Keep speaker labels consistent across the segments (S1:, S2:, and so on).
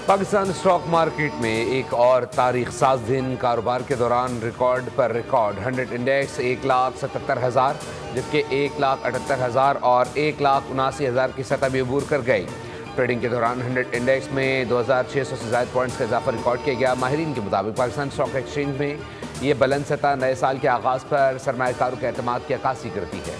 S1: Pakistan stock market में एक और तारीख साज दिन कारोबार के दौरान रिकॉर्ड पर रिकॉर्ड 100 इंडेक्स 1,77,000 जबकि 1,78,000 और 1,79,000 की सतह भी अबूर कर गई। ट्रेडिंग के दौरान 100 इंडेक्स में 2,600 से ज़ायद पॉइंट्स का इजाफा रिकॉर्ड किया गया। माहिरीन के मुताबिक पाकिस्तान स्टॉक एक्सचेंज में ये बुलंद सतह नए साल के आगाज़ पर सरमायाकारों के एतमाद की अक्कासी करती है।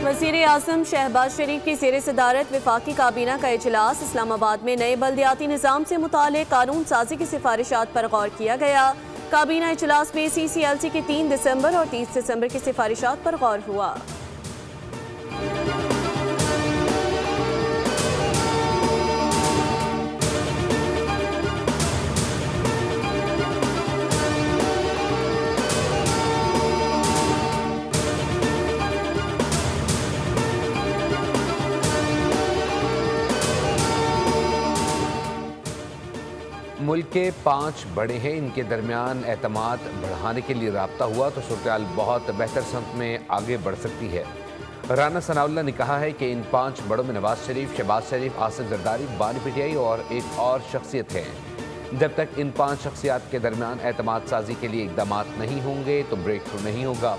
S2: वज़ीर-ए-आज़म शहबाज शरीफ की ज़ेर सदारत वफाकी काबीना का इजलास। इस्लामाबाद में नए बल्दियाती निज़ाम से मुतालिक कानून साजी की सिफारिशात पर गौर किया गया। काबीना इजलास में CCLC की 3 दिसंबर और 30 दिसंबर की सिफारिशात पर गौर हुआ।
S1: मुल्क के 5 बड़े हैं, इनके दरमियान एतमाद बढ़ाने के लिए राब्ता हुआ तो सूरत बहुत बेहतर समत में आगे बढ़ सकती है। राना सनाउल्लाह ने कहा है कि इन 5 बड़ों में नवाज शरीफ, शहबाज शरीफ, आसिफ जरदारी, बानी PTI और एक और शख्सियत है। जब तक इन 5 शख्सियात के दरमियान एतमाद साजी के लिए इकदाम नहीं होंगे तो ब्रेक थ्रू नहीं होगा।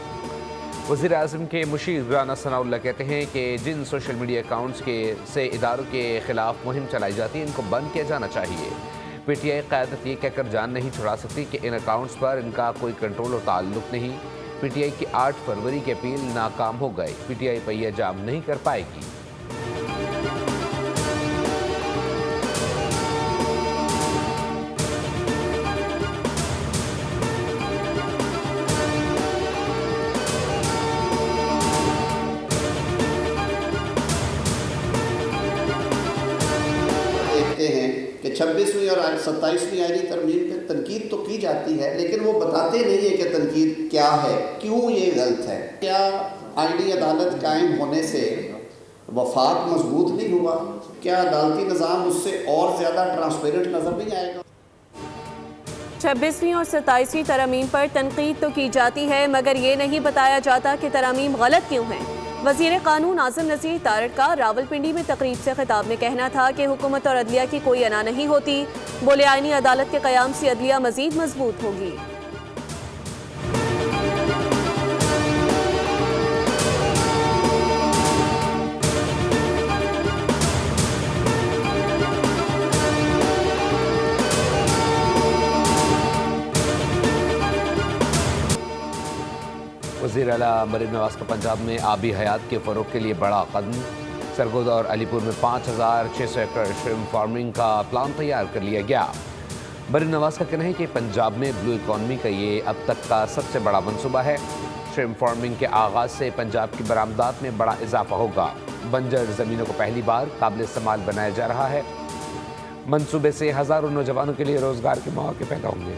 S1: वज़ीर-ए-आज़म के मुशीर राना सनाउल्लाह कहते हैं कि जिन सोशल मीडिया अकाउंट्स से इदारों के खिलाफ मुहिम चलाई जाती है इनको बंद किया जाना चाहिए। PTI क़यादत ये कहकर जान नहीं छुड़ा सकती कि इन अकाउंट्स पर इनका कोई कंट्रोल और ताल्लुक नहीं। PTI की 8 फरवरी की अपील नाकाम हो गई। PTI पहिया जाम नहीं कर पाएगी।
S3: देखते हैं कि 26वीं और 27वीं आईनी तरमीम पे तनकीद तो की जाती है, लेकिन वो बताते नहीं है कि तनकीद क्या है, क्यों ये गलत है। क्या आईनी अदालत कायम होने से वफाक मजबूत नहीं हुआ? क्या अदालती निज़ाम उससे और ज़्यादा ट्रांसपेरेंट नज़र नहीं आएगा?
S2: 26वीं और 27वीं तरमीम पर तनकीद तो की जाती है मगर ये नहीं बताया जाता कि तरमीम गलत क्यों हैं। वज़ीर कानून आज़म नज़ीर तारड़ का रावलपिंडी में तकरीब से खिताब में कहना था कि हुकूमत और अदलिया की कोई अना नहीं होती। बोले आईनी अदालत के क़याम से अदलिया मज़ीद मजबूत होगी।
S1: वज़ीर आला मरीम नवाज का पंजाब में आबी हयात के फ़रोग़ के लिए बड़ा कदम। सरगोदा और अलीपुर में 5,600 एकड़ श्रिम्प फार्मिंग का प्लान तैयार कर लिया गया। मरीम नवाज का कहना है कि पंजाब में ब्लू इकॉनमी का ये अब तक का सबसे बड़ा मनसूबा है। श्रिम्प फार्मिंग के आगाज़ से पंजाब की बरामदात में बड़ा इजाफा होगा। बंजर ज़मीनों को पहली बार काबिल इस्तेमाल बनाया जा रहा है। मनसूबे से हज़ारों नौजवानों के लिए रोज़गार के मौके पैदा होंगे।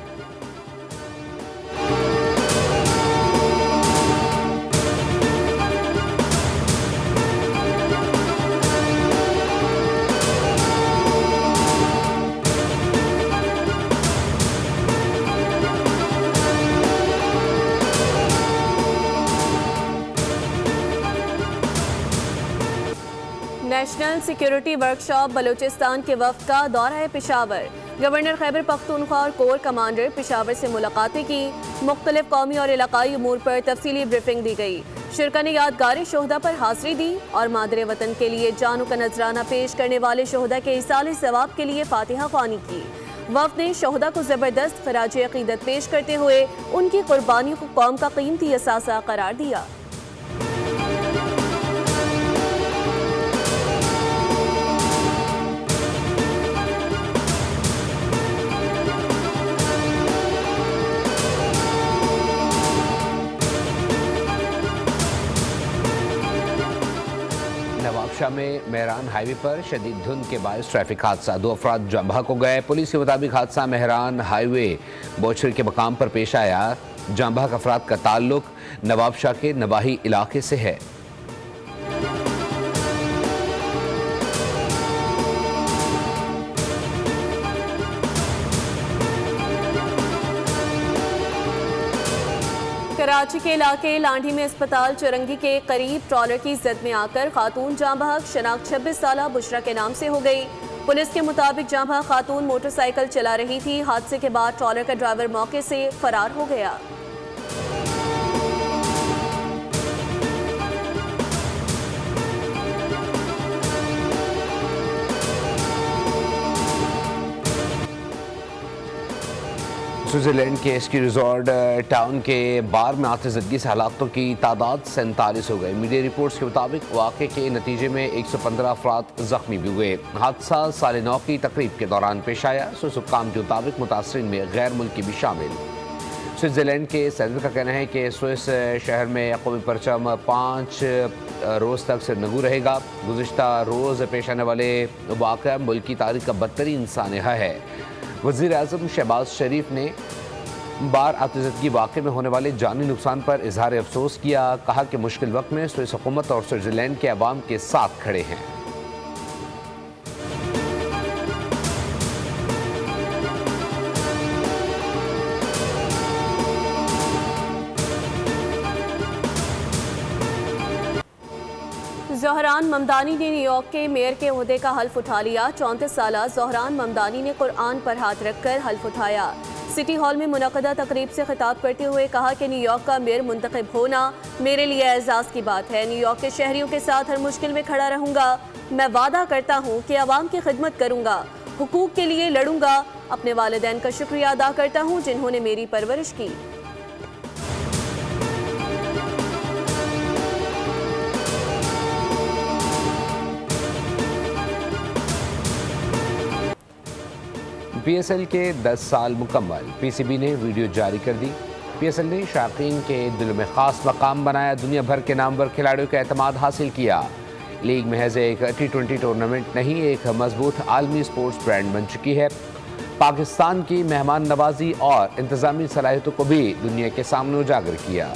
S2: नेशनल सिक्योरिटी वर्कशॉप बलूचिस्तान के वफ्द का दौरा पेशावर। गवर्नर खैबर पख्तूनख्वा और कोर कमांडर पेशावर से मुलाकातें की। मुख्तलिफ कौमी और इलाकाई उमूर पर तफसीली ब्रीफिंग दी गई। शिरका ने यादगार शोहदा पर हाजिरी दी और मादरे वतन के लिए जानों का नजराना पेश करने वाले शोहदा के इसाले सवाब के लिए फातिहा ख्वानी की। वफ्द ने शोहदा को ज़बरदस्त खराज अकीदत पेश करते हुए उनकी कुर्बानियों को कौम का कीमती असासा करार दिया।
S1: नवाबशाह में मेहरान हाईवे पर शदीद धुंध के बायस ट्रैफिक हादसा, 2 अफराद जाम बहक हो गए। पुलिस के मुताबिक हादसा मेहरान हाईवे बोचर के मकाम पर पेश आया। जाम बहक अफराद का ताल्लुक नवाबशाह के नवाही इलाके से है।
S2: कराची के इलाके लांढी में अस्पताल चुरंगी के करीब ट्रॉलर की जद में आकर खातून जाँ बहक, शनाख्त 26 साला बुशरा के नाम से हो गई। पुलिस के मुताबिक जाँ बहक खातून मोटरसाइकिल चला रही थी। हादसे के बाद ट्रॉलर का ड्राइवर मौके से फरार हो गया।
S1: स्विट्जरलैंड के स्की रिजॉर्ट टाउन के बार में आतिशबाजी से हलाकतों की तादाद 47 हो गई। मीडिया रिपोर्ट्स के मुताबिक वाक़े के नतीजे में 115 अफराद जख्मी भी हुए। हादसा 9:30 की तकरीब के दौरान पेश आया। सुकाम के मुताबिक मुतासरीन में गैर मुल्की भी शामिल। स्विट्जरलैंड के सदर का कहना है कि स्विस शहर में कौमी परचम 5 रोज़ तक सिरनगू रहेगा। गुज़िश्ता रोज़ पेश आने वाले वाक़या मुल्क की तारीख का बदतरीन सानहा है। वज़ीर आज़म शहबाज शरीफ ने बार आतिशबाजी वाक़े में होने वाले जानी नुकसान पर इजहार अफसोस किया। कहा कि मुश्किल वक्त में स्विस हुकूमत और स्विट्जरलैंड के अवाम के साथ खड़े हैं।
S2: ज़ोहरान ममदानी ने न्यूयॉर्क के मेयर के ओहदे का हल्फ उठा लिया। 34 साला ज़ोहरान ममदानी ने कुरान पर हाथ रखकर हल्फ उठाया। सिटी हॉल में मुनक़दा तकरीब से खिताब करते हुए कहा कि न्यूयॉर्क का मेयर मुंतखब होना मेरे लिए एजाज़ की बात है। न्यूयॉर्क के शहरियों के साथ हर मुश्किल में खड़ा रहूँगा। मैं वादा करता हूँ कि आवाम की खिदमत करूँगा, हुकूक के लिए लड़ूंगा। अपने वालिदैन का शुक्रिया अदा करता हूँ जिन्होंने मेरी परवरिश की।
S1: PSL के 10 साल मुकम्मल। PCB ने वीडियो जारी कर दी। PSL ने शायकीन के दिल में ख़ास मकाम बनाया। दुनिया भर के नामवर खिलाड़ियों का एतमाद हासिल किया। लीग महज एक T20 टूर्नामेंट नहीं, एक मजबूत आलमी स्पोर्ट्स ब्रांड बन चुकी है। पाकिस्तान की मेहमान नवाजी और इंतजामी सलाहियतों को भी दुनिया के सामने उजागर किया।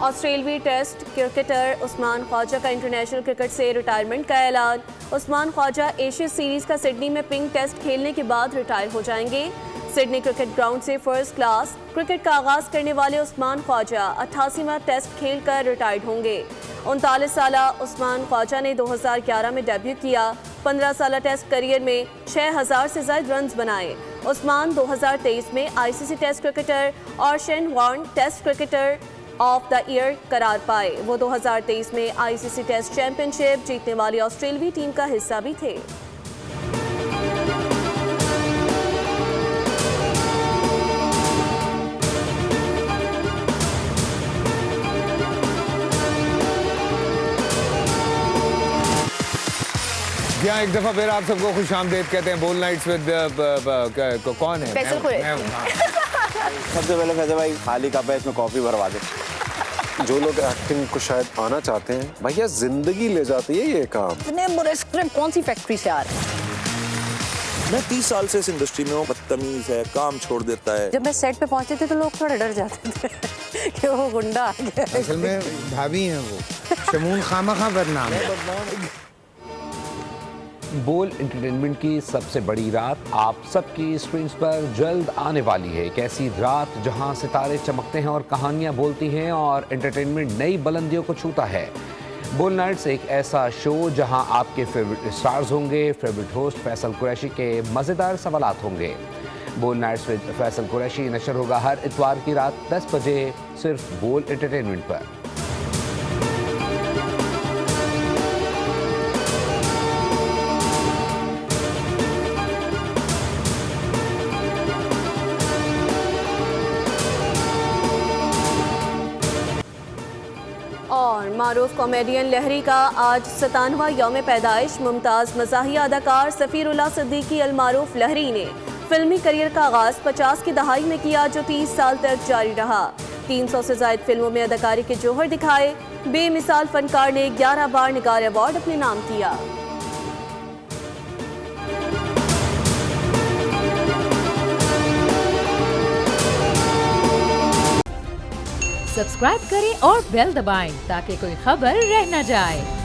S2: ऑस्ट्रेलवी टेस्ट क्रिकेटर उस्मान ख्वाजा का इंटरनेशनल क्रिकेट से रिटायरमेंट का ऐलान। उस्मान ख्वाजा एशिया सीरीज का सिडनी में पिंक टेस्ट खेलने के बाद रिटायर हो जाएंगे। सिडनी क्रिकेट ग्राउंड से फर्स्ट क्लास क्रिकेट का आगाज करने वाले उस्मान ख्वाजा 88वां टेस्ट खेलकर रिटायर्ड होंगे। 39 साला उस्मान ख्वाजा ने 2011 में डेब्यू किया। 15 साला टेस्ट करियर में 6000 से ज्यादा रन्स बनाए। उस्मान 2023 में ICC टेस्ट क्रिकेटर और Shane Warne test cricketer of the year करार पाए। वो 2023 में ICC टेस्ट चैंपियनशिप जीतने वाली ऑस्ट्रेलवी टीम का हिस्सा भी थे।
S4: यहाँ एक दफा फिर आप सबको खुशामदीद कहते हैं। बोल नाइट्स विद कौन है?
S5: सबसे पहले फैज़ल भाई खाली कप है, इसमें कॉफी भरवा दे। जो लोग एक्टिंग को शायद आना चाहते हैं, भैया जिंदगी ले जाती है ये काम।
S6: इतने बुरे स्क्रिप्ट कौन सी फैक्ट्री से आ रहे हैं?
S7: मैं 30 साल से इस इंडस्ट्री में हूँ। बदतमीज है, काम छोड़ देता है।
S6: जब मैं सेट पे पहुंचते थे तो लोग थोड़ा डर जाते थे कि वो गुंडा आ गया।
S4: असल में भाभी हैं वो, शमून खामखा बदनाम है।
S1: बोल एंटरटेनमेंट की सबसे बड़ी रात आप सबकी स्क्रीन पर जल्द आने वाली है। एक ऐसी रात जहां सितारे चमकते हैं और कहानियां बोलती हैं और एंटरटेनमेंट नई बुलंदियों को छूता है। बोल नाइट्स एक ऐसा शो जहां आपके फेवरेट स्टार्स होंगे, फेवरेट होस्ट फैसल कुरैशी के मज़ेदार सवालात होंगे। बोल नाइट्स विद फैसल कुरैशी नशर होगा हर इतवार की रात 10 बजे सिर्फ बोल एंटरटेनमेंट पर।
S2: और मारूफ कॉमेडियन लहरी का आज 97वां यौम पैदाइश। मुमताज़ मज़ाहिया अदाकार सफ़ीरुल्लाह सिद्दीकी अलमारूफ लहरी ने फिल्मी करियर का आगाज़ 50 की दहाई में किया, जो 30 साल तक जारी रहा। 300 से ज़ायद फिल्मों में अदाकारी के जौहर दिखाए। बेमिसाल फनकार ने 11 बार निगार अवार्ड अपने नाम किया।
S8: सब्सक्राइब करें और बेल दबाएं ताकि कोई खबर रह न जाए।